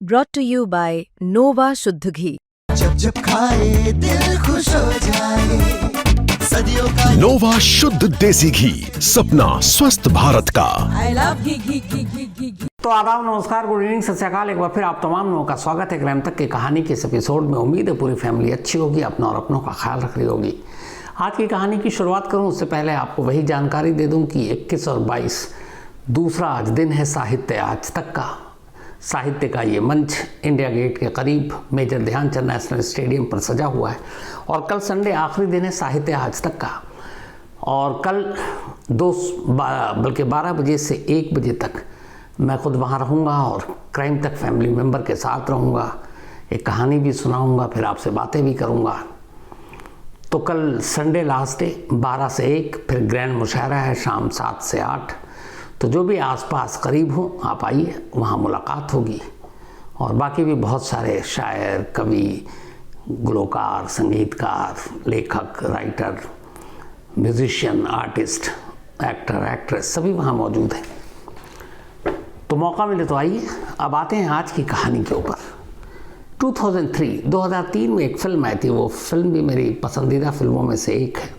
brought to you by Nova शुद्ध घी। जब जब खाए दिल खुश हो जाए, सदियों का नोवा शुद्ध देसी घी, सपना स्वस्थ भारत का। I love घी। तो आदाब, नमस्कार, गुड इवनिंग, सत श्री अकाल। एक बार फिर आप तमाम लोगों का स्वागत है ग्राम तक की कहानी के इस एपिसोड में। उम्मीद है पूरी फैमिली अच्छी होगी, अपना और अपनों का ख्याल रख रही होगी। आज की कहानी की शुरुआत करूं उससे पहले आपको वही जानकारी दे दूं कि 21 और 22 दूसरा आज दिन है साहित्य आज तक का। साहित्य का ये मंच इंडिया गेट के करीब मेजर ध्यानचंद नेशनल स्टेडियम पर सजा हुआ है और कल संडे आखिरी दिन है साहित्य आज तक का। और कल बल्कि 12 बजे से 1 बजे तक मैं खुद वहाँ रहूँगा और क्राइम तक फैमिली मेम्बर के साथ रहूँगा, एक कहानी भी सुनाऊँगा, फिर आपसे बातें भी करूँगा। तो कल संडे लास्ट डे 12 से 1, फिर ग्रैंड मुशायरा है शाम 7 से 8। तो जो भी आसपास करीब हो आप आइए, वहाँ मुलाकात होगी। और बाकी भी बहुत सारे शायर, कवि, गुलकार, संगीतकार, लेखक, writer, musician, artist, actor, actress सभी वहाँ मौजूद हैं। तो मौका मिले तो आइए। अब आते हैं आज की कहानी के ऊपर। 2003 में एक फिल्म आई थी, वो फिल्म भी मेरी पसंदीदा फिल्मों में से एक है,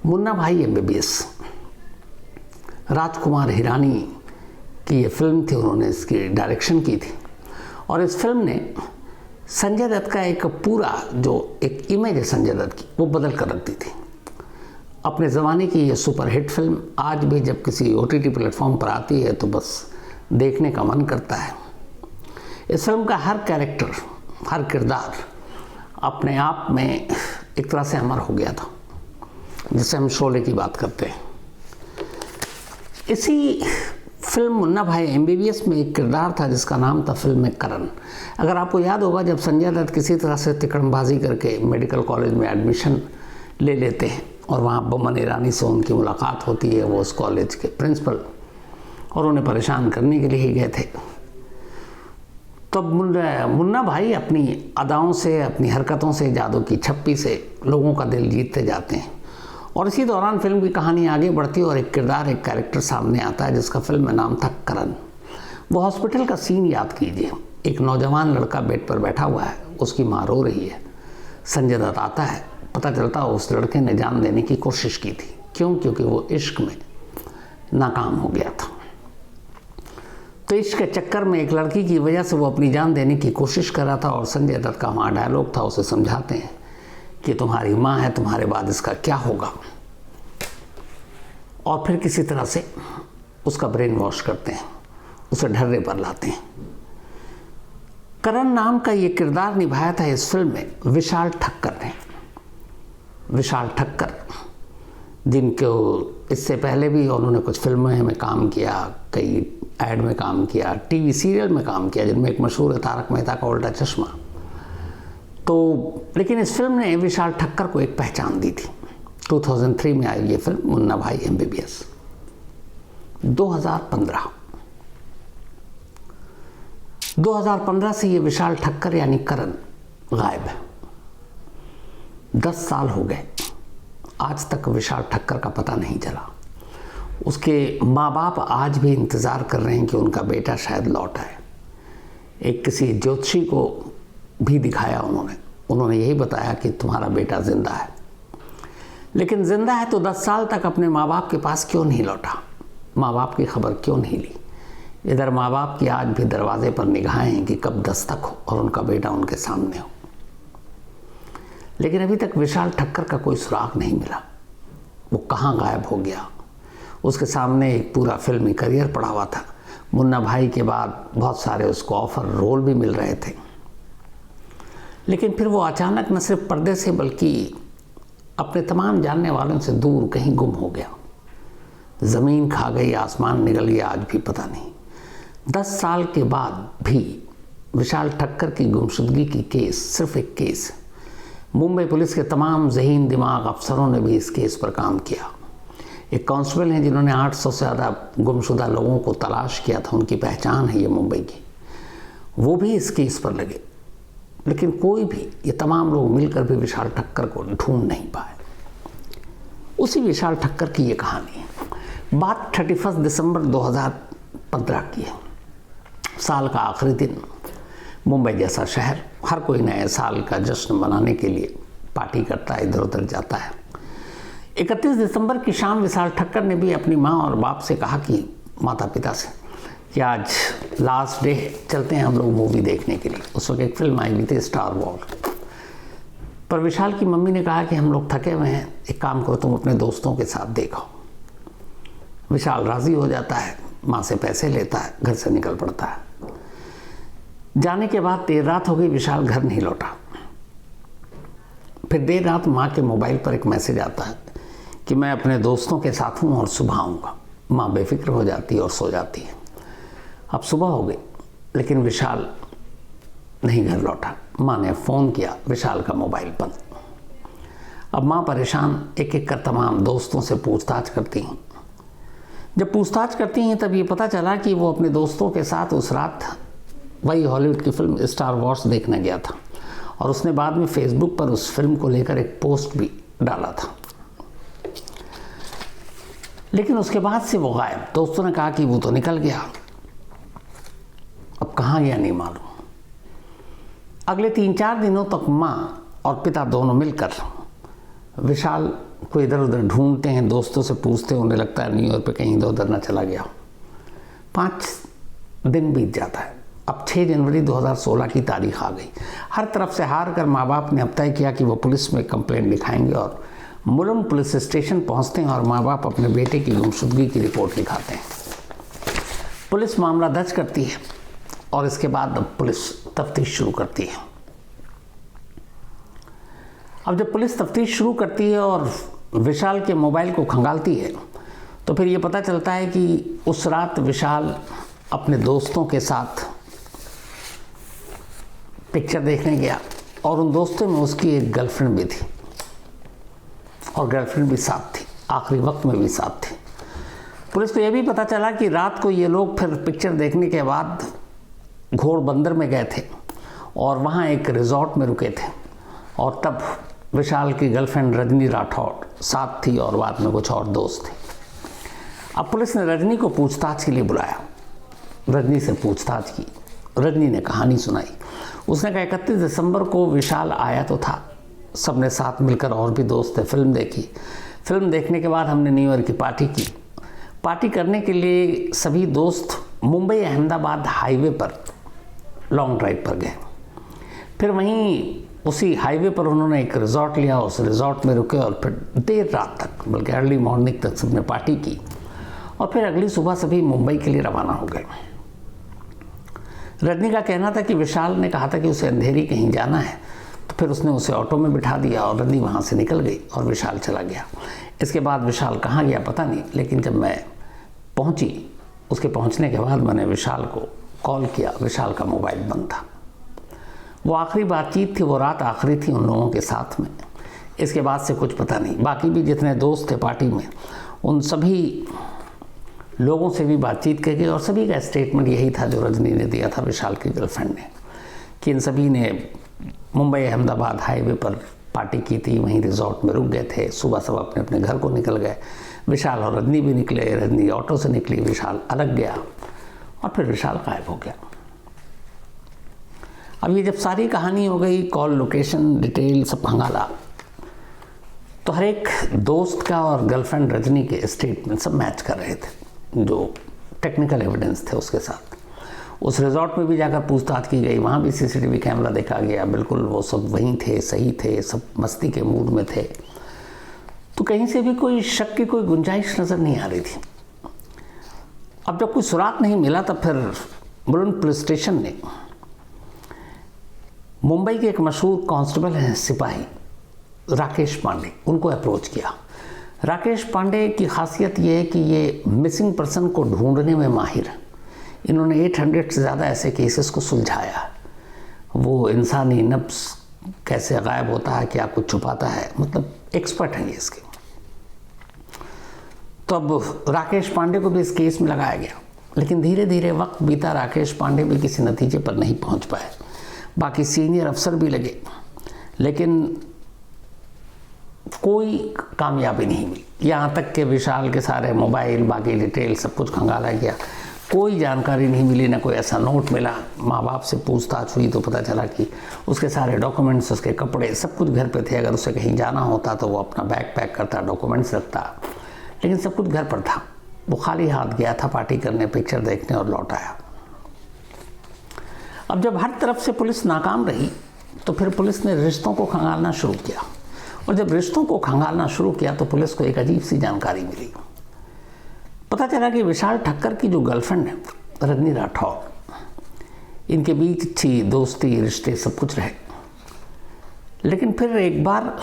मुन्ना भाई MBBS। राजकुमार हिरानी की ये फिल्म थी, उन्होंने इसकी डायरेक्शन की थी। और इस फिल्म ने संजय दत्त का एक पूरा जो एक इमेज है संजय दत्त की, वो बदल कर रख दी थी। अपने ज़माने की ये सुपरहिट फिल्म आज भी जब किसी OTT प्लेटफॉर्म पर आती है तो बस देखने का मन करता है। इस फिल्म का हर कैरेक्टर, हर किरदार अपने आप में एक तरह से अमर हो गया था, जिससे हम शोले की बात करते हैं। इसी फिल्म मुन्ना भाई MBBS में एक किरदार था जिसका नाम था फिल्म में करण। अगर आपको याद होगा, जब संजय दत्त किसी तरह से तिकड़मबाजी करके मेडिकल कॉलेज में एडमिशन ले लेते हैं और वहाँ बोमन ईरानी से उनकी मुलाकात होती है, वो उस कॉलेज के प्रिंसिपल, और उन्हें परेशान करने के लिए ही गए थे। तब मुन्ना भाई अपनी अदाओं से, अपनी हरकतों से, जादू की छप्पी से लोगों का दिल जीतते जाते हैं। और इसी दौरान फिल्म की कहानी आगे बढ़ती है और एक किरदार, एक कैरेक्टर सामने आता है जिसका फिल्म में नाम था करण। वो हॉस्पिटल का सीन याद कीजिए। एक नौजवान लड़का बेड पर बैठा हुआ है, उसकी माँ रो रही है। संजय दत्त आता है, पता चलता है उस लड़के ने जान देने की कोशिश की थी। क्यों? क्योंकि वो इश्क में नाकाम हो गया था। तो इश्क के चक्कर में एक लड़की की वजह से वो अपनी जान देने की कोशिश कर रहा था। और संजय दत्त का वहाँ डायलॉग था, उसे समझाते हैं कि तुम्हारी माँ है, तुम्हारे बाद इसका क्या होगा। और फिर किसी तरह से उसका ब्रेन वॉश करते हैं, उसे ढर्रे पर लाते हैं। करण नाम का ये किरदार निभाया था इस फिल्म में विशाल ठक्कर ने। विशाल ठक्कर, जिनको इससे पहले भी उन्होंने कुछ फिल्मों में काम किया, कई ऐड में काम किया, टीवी सीरियल में काम किया, जिनमें एक मशहूर है तारक मेहता का उल्टा चश्मा। तो लेकिन इस फिल्म ने विशाल ठक्कर को एक पहचान दी थी। 2003 में आई ये फिल्म मुन्ना भाई MBBS। 2015 से ये विशाल ठक्कर यानी करण गायब है। 10 साल हो गए, आज तक विशाल ठक्कर का पता नहीं चला। उसके माँ बाप आज भी इंतज़ार कर रहे हैं कि उनका बेटा शायद लौट आए। एक किसी ज्योतिषी को भी दिखाया उन्होंने यही बताया कि तुम्हारा बेटा जिंदा है। लेकिन जिंदा है तो 10 साल तक अपने माँ बाप के पास क्यों नहीं लौटा? माँ बाप की खबर क्यों नहीं ली? इधर माँ बाप की आज भी दरवाजे पर निगाहें हैं कि कब दस्तक हो और उनका बेटा उनके सामने हो। लेकिन अभी तक विशाल ठक्कर का कोई सुराग नहीं मिला। वो कहाँ गायब हो गया? उसके सामने एक पूरा फिल्मी करियर पड़ा हुआ था। मुन्ना भाई के बाद बहुत सारे उसको ऑफर रोल भी मिल रहे थे। लेकिन फिर वो अचानक न सिर्फ पर्दे से बल्कि अपने तमाम जानने वालों से दूर कहीं गुम हो गया। ज़मीन खा गई, आसमान निकल गया, आज भी पता नहीं। 10 साल के बाद भी विशाल ठक्कर की गुमशुदगी की केस सिर्फ एक केस है। मुंबई पुलिस के तमाम ज़हीन दिमाग अफसरों ने भी इस केस पर काम किया। एक कांस्टेबल हैं जिन्होंने 800 से ज़्यादा गुमशुदा लोगों को तलाश किया था, उनकी पहचान है ये मुंबई की, वो भी इस केस पर लगे। लेकिन कोई भी, ये तमाम लोग मिलकर भी विशाल ठक्कर को ढूंढ नहीं पाए। उसी विशाल ठक्कर की ये कहानी है। बात 31 दिसंबर 2015 की है। साल का आखिरी दिन मुंबई जैसा शहर, हर कोई नए साल का जश्न मनाने के लिए पार्टी करता है, इधर उधर जाता है। 31 दिसंबर की शाम विशाल ठक्कर ने भी अपनी माँ और बाप से कहा कि माता पिता से कि आज लास्ट डे, चलते हैं हम लोग मूवी देखने के लिए। उस वक्त एक फिल्म आई हुई थी स्टार वॉर्स। पर विशाल की मम्मी ने कहा कि हम लोग थके हुए हैं, एक काम करो तुम अपने दोस्तों के साथ देखो। विशाल राज़ी हो जाता है, माँ से पैसे लेता है, घर से निकल पड़ता है। जाने के बाद देर रात हो गई, विशाल घर नहीं लौटा। फिर देर रात माँ के मोबाइल पर एक मैसेज आता है कि मैं अपने दोस्तों के साथ हूँ और सुबह आऊँगा। माँ बेफिक्र हो जाती है और सो जाती है। अब सुबह हो गई लेकिन विशाल नहीं घर लौटा। माँ ने फ़ोन किया, विशाल का मोबाइल बंद। अब माँ परेशान एक एक कर तमाम दोस्तों से पूछताछ करती हैं। जब पूछताछ करती हैं तब ये पता चला कि वो अपने दोस्तों के साथ उस रात वही हॉलीवुड की फिल्म स्टार वॉर्स देखने गया था और उसने बाद में फेसबुक पर उस फिल्म को लेकर एक पोस्ट भी डाला था। लेकिन उसके बाद से वो गायब। दोस्तों ने कहा कि वो तो निकल गया, अब कहाँ गया नहीं मालूम। अगले 3-4 दिनों तक माँ और पिता दोनों मिलकर विशाल को इधर उधर ढूंढते हैं, दोस्तों से पूछते हैं, उन्हें लगता है न्यूयॉर्क पे कहीं इधर उधर ना चला गया। 5 दिन बीत जाता है। अब 6 जनवरी 2016 की तारीख आ गई। हर तरफ से हार कर माँ बाप ने अब तय किया कि वो पुलिस में कंप्लेंट लिखाएंगे और मुलुंड पुलिस स्टेशन पहुंचते हैं और माँ बाप अपने बेटे की गुमशुदगी की रिपोर्ट लिखाते हैं। पुलिस मामला दर्ज करती है और इसके बाद अब पुलिस तफ्तीश शुरू करती है। अब जब पुलिस तफ्तीश शुरू करती है और विशाल के मोबाइल को खंगालती है तो फिर ये पता चलता है कि उस रात विशाल अपने दोस्तों के साथ पिक्चर देखने गया और उन दोस्तों में उसकी एक गर्लफ्रेंड भी थी और गर्लफ्रेंड भी साथ थी, आखिरी वक्त में भी साथ थी। पुलिस को यह भी पता चला कि रात को ये लोग फिर पिक्चर देखने के बाद घोड़बंदर में गए थे और वहाँ एक रिजॉर्ट में रुके थे और तब विशाल की गर्लफ्रेंड रजनी राठौड़ साथ थी और बाद में कुछ और दोस्त थे। अब पुलिस ने रजनी को पूछताछ के लिए बुलाया। रजनी से पूछताछ की। रजनी ने कहानी सुनाई। उसने कहा 31 दिसंबर को विशाल आया तो था, सबने साथ मिलकर और भी दोस्त थे, फिल्म देखी। फिल्म देखने के बाद हमने न्यू ईयर की पार्टी की। पार्टी करने के लिए सभी दोस्त मुंबई अहमदाबाद हाईवे पर लॉन्ग ड्राइव पर गए। फिर वहीं उसी हाईवे पर उन्होंने एक रिजॉर्ट लिया, उस रिजॉर्ट में रुके और फिर देर रात तक, बल्कि अर्ली मॉर्निंग तक सबने पार्टी की और फिर अगली सुबह सभी मुंबई के लिए रवाना हो गए। रजनी का कहना था कि विशाल ने कहा था कि उसे अंधेरी कहीं जाना है, तो फिर उसने उसे ऑटो में बिठा दिया और रजनी वहाँ से निकल गई और विशाल चला गया। इसके बाद विशाल कहाँ गया पता नहीं, लेकिन जब मैं पहुँची, उसके पहुँचने के बाद मैंने विशाल को कॉल किया। विशाल का मोबाइल बंद था। वो आखिरी बातचीत थी, वो रात आखिरी थी उन लोगों के साथ में। इसके बाद से कुछ पता नहीं। बाकी भी जितने दोस्त थे पार्टी में, उन सभी लोगों से भी बातचीत की गई और सभी का स्टेटमेंट यही था जो रजनी ने दिया था विशाल की गर्लफ्रेंड ने, कि इन सभी ने मुंबई अहमदाबाद हाईवे पर पार्टी की थी, वहीं रिजॉर्ट में रुक गए थे। सुबह सब अपने अपने घर को निकल गए। विशाल और रजनी भी निकले, रजनी ऑटो से निकली, विशाल अलग गया और फिर विशाल गायब हो गया। अब ये जब सारी कहानी हो गई, कॉल लोकेशन डिटेल सब खंगाला, तो हर एक दोस्त का और गर्लफ्रेंड रजनी के स्टेटमेंट सब मैच कर रहे थे, जो टेक्निकल एविडेंस थे उसके साथ। उस रिजॉर्ट में भी जाकर पूछताछ की गई, वहाँ भी सीसीटीवी कैमरा देखा गया, बिल्कुल वो सब वहीं थे, सही थे, सब मस्ती के मूड में थे। तो कहीं से भी कोई शक की कोई गुंजाइश नज़र नहीं आ रही थी। अब जब कोई सुराग नहीं मिला तब फिर मुलुंड पुलिस स्टेशन ने मुंबई के एक मशहूर कांस्टेबल हैं, सिपाही राकेश पांडे, उनको अप्रोच किया। राकेश पांडे की खासियत ये है कि ये मिसिंग पर्सन को ढूंढने में माहिर हैं। इन्होंने 800 से ज़्यादा ऐसे केसेस को सुलझाया। वो इंसानी नफ्स कैसे गायब होता है, क्या कुछ छुपाता है, मतलब एक्सपर्ट हैं ये इसके। तो अब राकेश पांडे को भी इस केस में लगाया गया, लेकिन धीरे धीरे वक्त बीता, राकेश पांडे भी किसी नतीजे पर नहीं पहुंच पाए। बाकी सीनियर अफसर भी लगे, लेकिन कोई कामयाबी नहीं मिली। यहाँ तक कि विशाल के सारे मोबाइल, बाकी डिटेल सब कुछ खंगाला गया, कोई जानकारी नहीं मिली, ना कोई ऐसा नोट मिला। माँ बाप से पूछताछ हुई तो पता चला कि उसके सारे डॉक्यूमेंट्स, उसके कपड़े, सब कुछ घर पे थे। अगर उसे कहीं जाना होता तो वो अपना बैग पैक करता, डॉक्यूमेंट्स रखता, लेकिन सब कुछ घर पर था। वो खाली हाथ गया था पार्टी करने, पिक्चर देखने और लौट आया। अब जब हर तरफ से पुलिस नाकाम रही तो फिर पुलिस ने रिश्तों को खंगालना शुरू किया, और जब रिश्तों को खंगालना शुरू किया तो पुलिस को एक अजीब सी जानकारी मिली। पता चला कि विशाल ठक्कर की जो गर्लफ्रेंड है रजनी राठौर, इनके बीच अच्छी दोस्ती, रिश्ते सब कुछ रहे। लेकिन फिर एक बार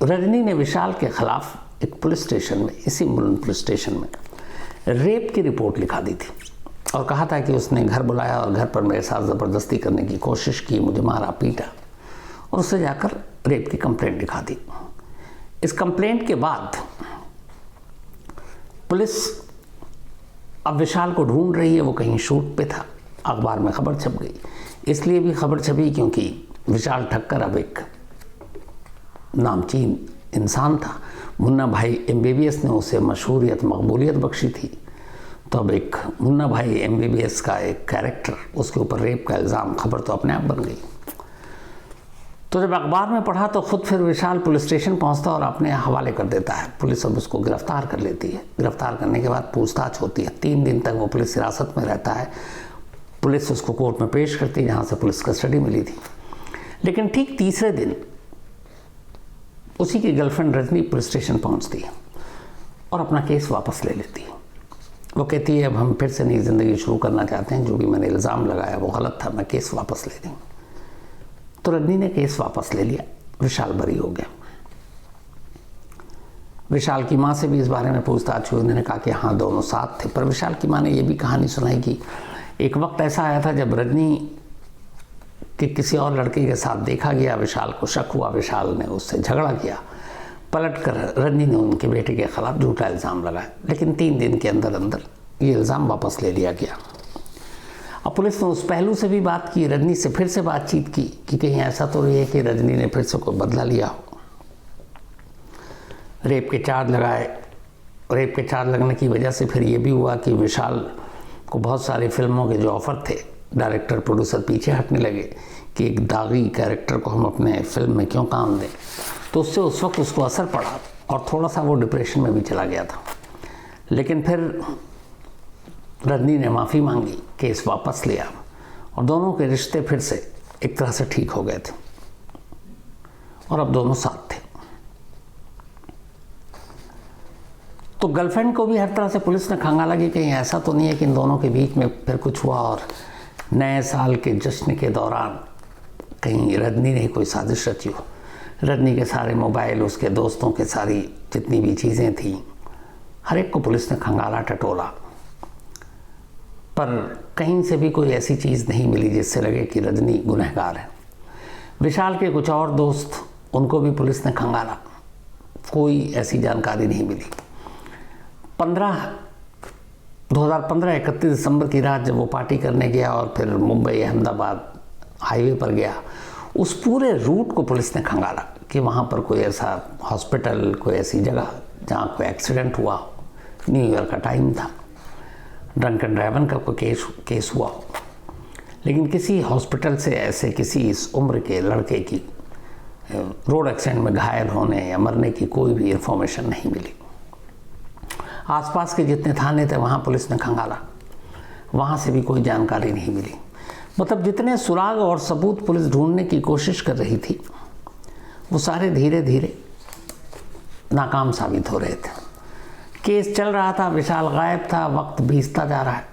रजनी ने विशाल के खिलाफ एक पुलिस स्टेशन में, इसी मुलुंड पुलिस स्टेशन में रेप की रिपोर्ट लिखा दी थी और कहा था कि उसने घर बुलाया और घर पर मेरे साथ ज़बरदस्ती करने की कोशिश की, मुझे मारा पीटा, और उससे जाकर रेप की कंप्लेंट लिखा दी। इस कंप्लेंट के बाद पुलिस अब विशाल को ढूंढ रही है। वो कहीं शूट पे था, अखबार में खबर छप गई। इसलिए भी खबर छपी क्योंकि विशाल ठक्कर अब एक नामचीन इंसान था। मुन्ना भाई MBBS ने उसे मशहूरियत, मकबूलियत बख्शी थी। तो अब एक मुन्ना भाई MBBS का एक कैरेक्टर, उसके ऊपर रेप का इल्ज़ाम, खबर तो अपने आप बन गई। तो जब अखबार में पढ़ा तो खुद फिर विशाल पुलिस स्टेशन पहुंचता और अपने हवाले कर देता है। पुलिस अब उसको गिरफ्तार कर लेती है। गिरफ्तार करने के बाद पूछताछ होती है। 3 दिन तक वो पुलिस हिरासत में रहता है। पुलिस उसको कोर्ट में पेश करती है, जहाँ से पुलिस कस्टडी मिली थी। लेकिन ठीक तीसरे दिन उसी की गर्लफ्रेंड रजनी पुलिस स्टेशन पहुँचती है और अपना केस वापस ले लेती है। वो कहती है अब हम फिर से नई ज़िंदगी शुरू करना चाहते हैं, जो भी मैंने इल्ज़ाम लगाया वो गलत था, मैं केस वापस ले रही हूँ। तो रजनी ने केस वापस ले लिया, विशाल बरी हो गया। विशाल की माँ से भी इस बारे में पूछताछ हुई। उन्होंने कहा कि हाँ, दोनों साथ थे। पर विशाल की माँ ने ये भी कहानी सुनाई कि एक वक्त ऐसा आया था जब रजनी के किसी और लड़के के साथ देखा गया, विशाल को शक हुआ, विशाल ने उससे झगड़ा किया। पलट कर रजनी ने उनके बेटे के खिलाफ झूठा इल्ज़ाम लगाया, लेकिन 3 दिन के अंदर अंदर ये इल्ज़ाम वापस ले लिया गया। अब पुलिस ने उस पहलू से भी बात की, रजनी से फिर से बातचीत की कि कहीं ऐसा तो नहीं है कि रजनी ने फिर से कोई बदला लिया हो। रेप के चार्ज लगाए। रेप के चार्ज लगने की वजह से फिर ये भी हुआ कि विशाल को बहुत सारी फिल्मों के जो ऑफ़र थे, डायरेक्टर प्रोड्यूसर पीछे हटने लगे कि एक दागी कैरेक्टर को हम अपने फिल्म में क्यों काम दें। तो उससे उस वक्त उसको असर पड़ा और थोड़ा सा वो डिप्रेशन में भी चला गया था। लेकिन फिर रजनी ने माफ़ी मांगी, केस वापस लिया और दोनों के रिश्ते फिर से एक तरह से ठीक हो गए थे और अब दोनों साथ थे। तो गर्लफ्रेंड को भी हर तरह से पुलिस ने खंगाला कि कहीं ऐसा तो नहीं है कि इन दोनों के बीच में फिर कुछ हुआ और नए साल के जश्न के दौरान कहीं रजनी ने कोई साजिश रची हो। रजनी के सारे मोबाइल, उसके दोस्तों के सारी जितनी भी चीज़ें थीं, हर एक को पुलिस ने खंगाला, टटोला, पर कहीं से भी कोई ऐसी चीज़ नहीं मिली जिससे लगे कि रजनी गुनहगार है। विशाल के कुछ और दोस्त, उनको भी पुलिस ने खंगाला, कोई ऐसी जानकारी नहीं मिली। 2015 31 दिसंबर की रात जब वो पार्टी करने गया और फिर मुंबई अहमदाबाद हाईवे पर गया, उस पूरे रूट को पुलिस ने खंगाला कि वहाँ पर कोई ऐसा हॉस्पिटल, कोई ऐसी जगह जहाँ कोई एक्सीडेंट हुआ हो। न्यू ईयर का टाइम था, ड्रंकन ड्राइवर का कोई केस हुआ हो, लेकिन किसी हॉस्पिटल से ऐसे किसी इस उम्र के लड़के की रोड एक्सीडेंट में घायल होने या मरने की कोई भी इंफॉर्मेशन नहीं मिली। आसपास के जितने थाने थे वहाँ पुलिस ने खंगाला, वहाँ से भी कोई जानकारी नहीं मिली। मतलब जितने सुराग और सबूत पुलिस ढूंढने की कोशिश कर रही थी वो सारे धीरे धीरे नाकाम साबित हो रहे थे। केस चल रहा था, विशाल गायब था, वक्त बीतता जा रहा है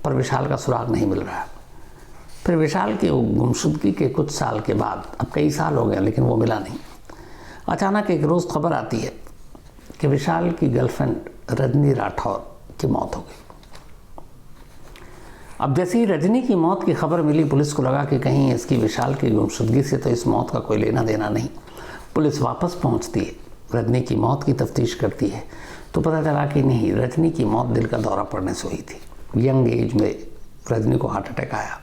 पर विशाल का सुराग नहीं मिल रहा है। फिर विशाल की गुमशुदगी के कुछ साल के बाद, अब कई साल हो गए लेकिन वो मिला नहीं, अचानक एक रोज़ खबर आती है कि विशाल की गर्लफ्रेंड रजनी राठौर की मौत हो गई। अब जैसे ही रजनी की मौत की खबर मिली, पुलिस को लगा कि कहीं इसकी विशाल की गुमशुदगी से तो इस मौत का कोई लेना देना नहीं। पुलिस वापस पहुंचती है, रजनी की मौत की तफ्तीश करती है तो पता चला कि नहीं, रजनी की मौत दिल का दौरा पड़ने से हुई थी। यंग एज में रजनी को हार्ट अटैक आया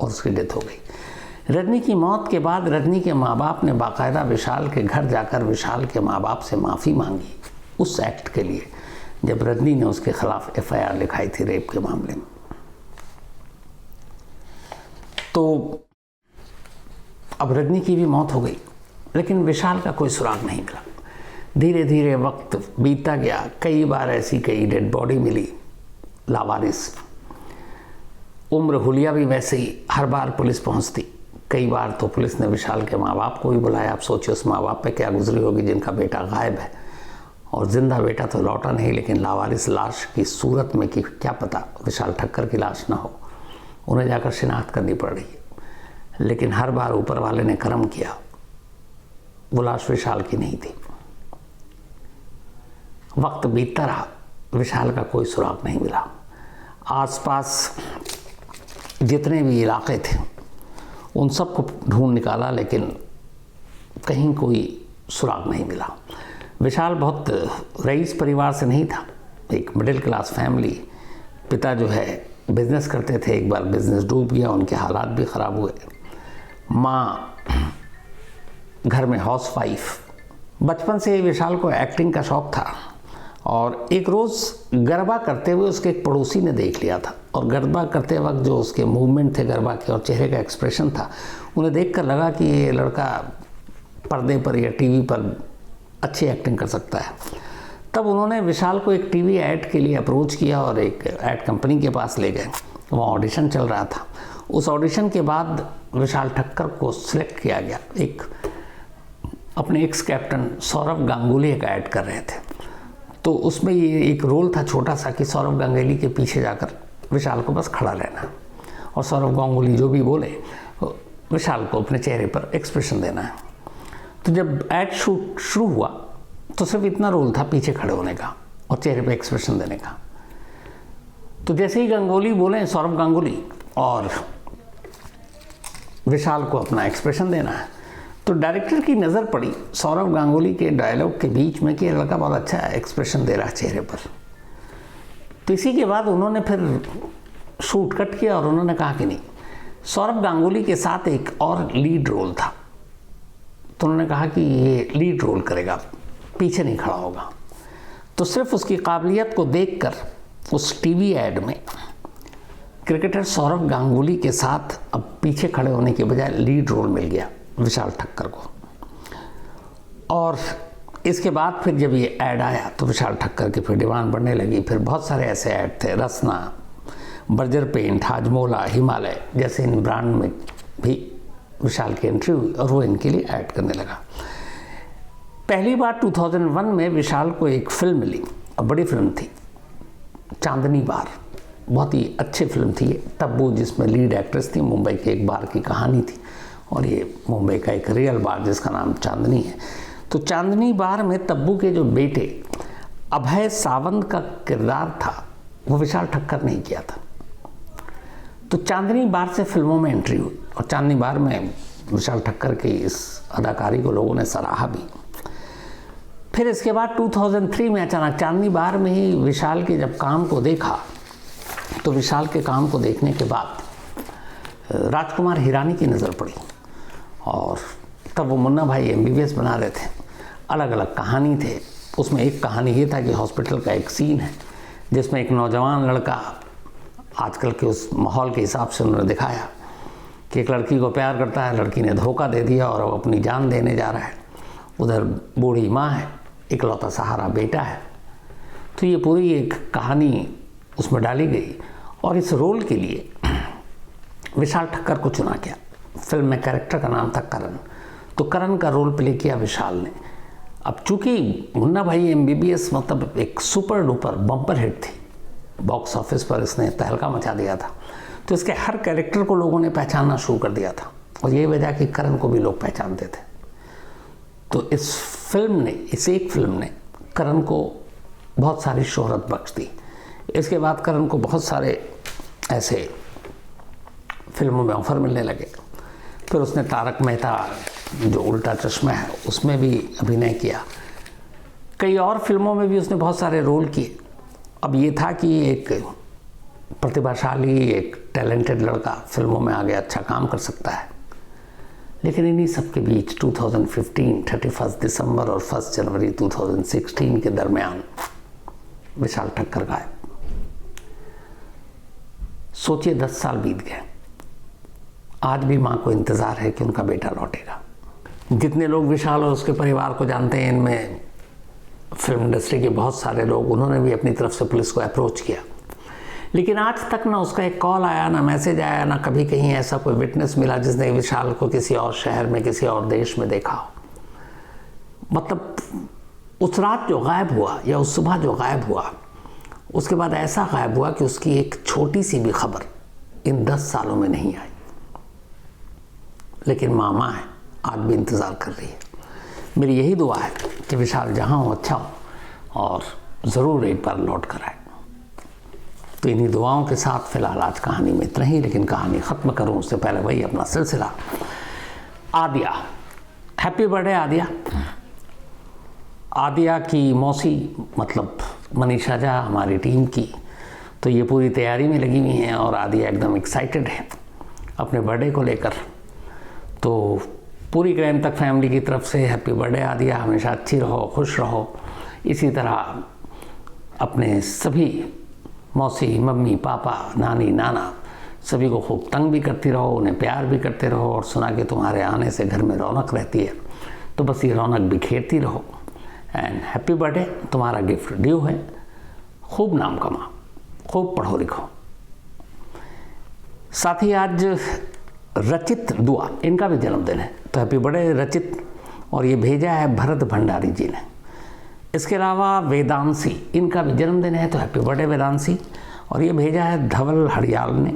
और उसकी डेथ हो गई। रजनी की मौत के बाद रजनी के माँ बाप ने बाकायदा विशाल के घर जाकर विशाल के माँ बाप से माफ़ी मांगी उस एक्ट के लिए जब रजनी ने उसके खिलाफ FIR लिखाई थी रेप के मामले में। तो अब रजनी की भी मौत हो गई, लेकिन विशाल का कोई सुराग नहीं मिला। धीरे धीरे वक्त बीतता गया, कई बार ऐसी कई डेड बॉडी मिली लावारिस। उम्र हुलिया भी वैसे ही, हर बार पुलिस पहुंचती। कई बार तो पुलिस ने विशाल के माँ बाप को भी बुलाया। आप सोचिए उस माँ बाप पे क्या गुजरी होगी जिनका बेटा गायब है, और जिंदा बेटा तो लौटा नहीं, लेकिन लावारिस लाश की सूरत में कि क्या पता विशाल ठक्कर की लाश ना हो, उन्हें जाकर शिनाख्त करनी पड़ रही है। लेकिन हर बार ऊपर वाले ने कर्म किया, वो लाश विशाल की नहीं थी। वक्त बीतता रहा, विशाल का कोई सुराग नहीं मिला। आसपास जितने भी इलाके थे उन सबको ढूंढ निकाला, लेकिन कहीं कोई सुराग नहीं मिला। विशाल बहुत रईस परिवार से नहीं था, एक मिडिल क्लास फैमिली। पिता जो है बिजनेस करते थे, एक बार बिजनेस डूब गया, उनके हालात भी ख़राब हुए। माँ घर में हाउस वाइफ। बचपन से विशाल को एक्टिंग का शौक़ था, और एक रोज़ गरबा करते हुए उसके एक पड़ोसी ने देख लिया था, और गरबा करते वक्त जो उसके मूवमेंट थे गरबा के और चेहरे का एक्सप्रेशन था, उन्हें देखकर लगा कि ये लड़का पर्दे पर या टीवी पर अच्छी एक्टिंग कर सकता है। तब उन्होंने विशाल को एक टीवी ऐड के लिए अप्रोच किया और एक ऐड कंपनी के पास ले गए। वहाँ ऑडिशन चल रहा था। उस ऑडिशन के बाद विशाल ठक्कर को सिलेक्ट किया गया। एक अपने एक्स कैप्टन सौरव गांगुली एक ऐड कर रहे थे, तो उसमें ये एक रोल था छोटा सा कि सौरव गांगुली के पीछे जाकर विशाल को बस खड़ा रहना, और सौरव गांगुली जो भी बोले विशाल को अपने चेहरे पर एक्सप्रेशन देना है। तो जब ऐड शूट शुरू हुआ तो सिर्फ इतना रोल था, पीछे खड़े होने का और चेहरे पे एक्सप्रेशन देने का। तो जैसे ही गांगुली बोले, सौरव गांगुली, और विशाल को अपना एक्सप्रेशन देना है, तो डायरेक्टर की नज़र पड़ी सौरव गांगुली के डायलॉग के बीच में कि लड़का बहुत अच्छा एक्सप्रेशन दे रहा है चेहरे पर। तो इसी के बाद उन्होंने फिर शूट कट किया और उन्होंने कहा कि नहीं, सौरव गांगुली के साथ एक और लीड रोल था, तो उन्होंने कहा कि ये लीड रोल करेगा, पीछे नहीं खड़ा होगा। तो सिर्फ उसकी काबिलियत को देखकर उस टीवी ऐड में क्रिकेटर सौरव गांगुली के साथ अब पीछे खड़े होने के बजाय लीड रोल मिल गया विशाल ठक्कर को। और इसके बाद फिर जब ये ऐड आया तो विशाल ठक्कर की फिर डिमांड बढ़ने लगी। फिर बहुत सारे ऐसे ऐड थे, रसना, बर्जर पेंट, हाजमोला, हिमालय जैसे इन ब्रांड में भी विशाल की एंट्री हुई और वो इनके लिए ऐड करने लगा। पहली बार 2001 में विशाल को एक फिल्म मिली, और बड़ी फिल्म थी, चांदनी बार। बहुत ही अच्छी फिल्म थी तब वो, जिसमें लीड एक्ट्रेस थी, मुंबई के एक बार की कहानी थी, और ये मुंबई का एक रियल बार जिसका नाम चांदनी है। तो चांदनी बार में तब्बू के जो बेटे अभय सावंत का किरदार था वो विशाल ठक्कर ने किया था। तो चांदनी बार से फिल्मों में एंट्री हुई, और चांदनी बार में विशाल ठक्कर की इस अदाकारी को लोगों ने सराहा भी। फिर इसके बाद 2003 में अचानक चांदनी बार में ही विशाल के जब काम को देखा, तो विशाल के काम को देखने के बाद राजकुमार हिरानी की नज़र पड़ी, और तब वो मुन्ना भाई MBBS बना रहे थे। अलग अलग कहानी थे उसमें। एक कहानी ये था कि हॉस्पिटल का एक सीन है जिसमें एक नौजवान लड़का, आजकल के उस माहौल के हिसाब से उन्होंने दिखाया कि एक लड़की को प्यार करता है, लड़की ने धोखा दे दिया और वो अपनी जान देने जा रहा है। उधर बूढ़ी माँ है, इकलौता सहारा बेटा है। तो ये पूरी एक कहानी उसमें डाली गई, और इस रोल के लिए विशाल ठक्कर को चुना गया। फिल्म में कैरेक्टर का नाम था करण, तो करण का रोल प्ले किया विशाल ने। अब चूँकि मुन्ना भाई MBBS मतलब एक सुपर डुपर बम्पर हिट थी, बॉक्स ऑफिस पर इसने तहलका मचा दिया था, तो इसके हर कैरेक्टर को लोगों ने पहचानना शुरू कर दिया था, और ये वजह कि करण को भी लोग पहचानते थे। तो इस फिल्म ने, इस एक फिल्म ने करण को बहुत सारी शोहरत बख्श दी। इसके बाद करण को बहुत सारे ऐसे फिल्मों में ऑफर मिलने लगे। फिर उसने तारक मेहता जो उल्टा चश्मा है उसमें भी अभिनय किया। कई और फिल्मों में भी उसने बहुत सारे रोल किए। अब ये था कि एक प्रतिभाशाली, एक टैलेंटेड लड़का फिल्मों में आगे अच्छा काम कर सकता है। लेकिन इन्हीं सब के बीच 2015 31 दिसंबर और 1 जनवरी 2016 के दरमियान विशाल ठक्कर गायब। सोचिए 10 साल बीत गए, आज भी माँ को इंतज़ार है कि उनका बेटा लौटेगा। जितने लोग विशाल और उसके परिवार को जानते हैं, इनमें फिल्म इंडस्ट्री के बहुत सारे लोग, उन्होंने भी अपनी तरफ से पुलिस को अप्रोच किया, लेकिन आज तक ना उसका एक कॉल आया, ना मैसेज आया, ना कभी कहीं ऐसा कोई विटनेस मिला जिसने विशाल को किसी और शहर में, किसी और देश में देखा हो। मतलब उस रात जो गायब हुआ या उस सुबह जो गायब हुआ, उसके बाद ऐसा गायब हुआ कि उसकी एक छोटी सी भी खबर इन 10 सालों में नहीं आई। लेकिन माँ है, आज भी इंतज़ार कर रही है। मेरी यही दुआ है कि विशाल जहाँ हो अच्छा हो और ज़रूर एक बार लौट कर आए। तो इन्हीं दुआओं के साथ फ़िलहाल आज कहानी में इतना ही, लेकिन कहानी ख़त्म करूँ उससे पहले वही अपना सिलसिला। Aadiya, happy birthday Aadiya. आदिया की मौसी मतलब मनीषा झा हमारी टीम की, तो ये पूरी तैयारी में लगी हुई हैं और आदिया एकदम एक्साइटेड है अपने बर्थडे को लेकर। तो पूरी क्राइम तक फैमिली की तरफ से हैप्पी बर्थडे आदिया, हमेशा अच्छी रहो, खुश रहो। इसी तरह अपने सभी मौसी, मम्मी, पापा, नानी, नाना सभी को खूब तंग भी करती रहो, उन्हें प्यार भी करते रहो, और सुना कि तुम्हारे आने से घर में रौनक रहती है, तो बस ये रौनक बिखेरती रहो। एंड हैप्पी बर्थडे, तुम्हारा गिफ्ट ड्यू है। खूब नाम कमा, खूब पढ़ो लिखो। साथ ही आज रचित दुआ, इनका भी जन्मदिन है, तो हैप्पी बर्थडे रचित। और ये भेजा है भरत भंडारी जी ने। इसके अलावा वेदांशी, इनका भी जन्मदिन है, तो हैप्पी बर्थडे वेदांशी। और ये भेजा है धवल हड़ियाल ने।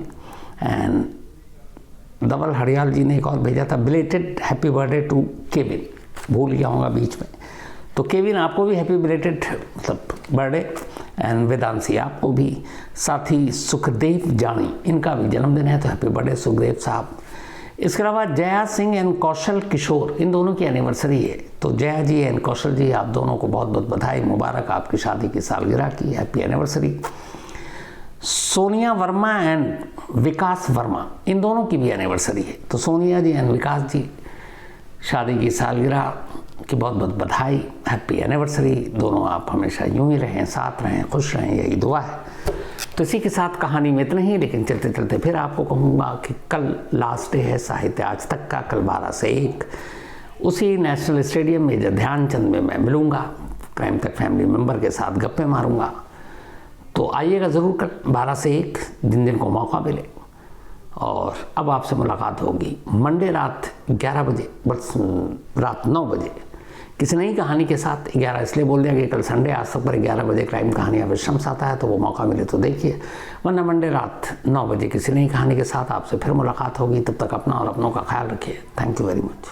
एंड धवल हड़ियाल जी ने एक और भेजा था, belated happy birthday to Kevin, भूल गया होगा बीच में। तो केविन, आपको भी हैप्पी बिलेटेड मतलब बर्थडे। एंड वेदांशी, आपको भी। साथ ही सुखदेव जानी, इनका भी जन्मदिन है, तो हैप्पी बर्थडे सुखदेव साहब। इसके अलावा जया सिंह एंड कौशल किशोर, इन दोनों की एनिवर्सरी है, तो जया जी एंड कौशल जी, आप दोनों को बहुत बहुत बधाई, मुबारक आपकी शादी की सालगिरह की, happy anniversary. Sonia Verma and Vikas Verma, इन दोनों की भी एनिवर्सरी है, तो सोनिया जी एंड विकास जी, शादी की सालगिरह की बहुत बहुत बधाई, हैप्पी एनिवर्सरी। दोनों आप हमेशा यूं ही रहें, साथ रहें, खुश रहें, यही दुआ है। तो इसी के साथ कहानी में इतना ही, लेकिन चलते चलते फिर आपको कहूँगा कि कल लास्ट डे है साहित्य आज तक का, कल 12 से 1 उसी नेशनल स्टेडियम में मेजर ध्यानचंद में मैं मिलूँगा, क्राइम तक फैमिली मेम्बर के साथ गप्पे मारूँगा। तो आइएगा ज़रूर कल 12 से 1, जिन दिन को मौका मिले। और अब आपसे मुलाकात होगी मंडे रात 11 बजे, बस रात 9 बजे किसी नई कहानी के साथ। 11 इसलिए बोल दिया कि कल संडे, आज तक पर 11 बजे क्राइम कहानियाँ विश्रम्स आता है, तो वो मौका मिले तो देखिए, वरना मंडे रात 9 बजे किसी नई कहानी के साथ आपसे फिर मुलाकात होगी। तब तक अपना और अपनों का ख्याल रखिए। Thank you very much.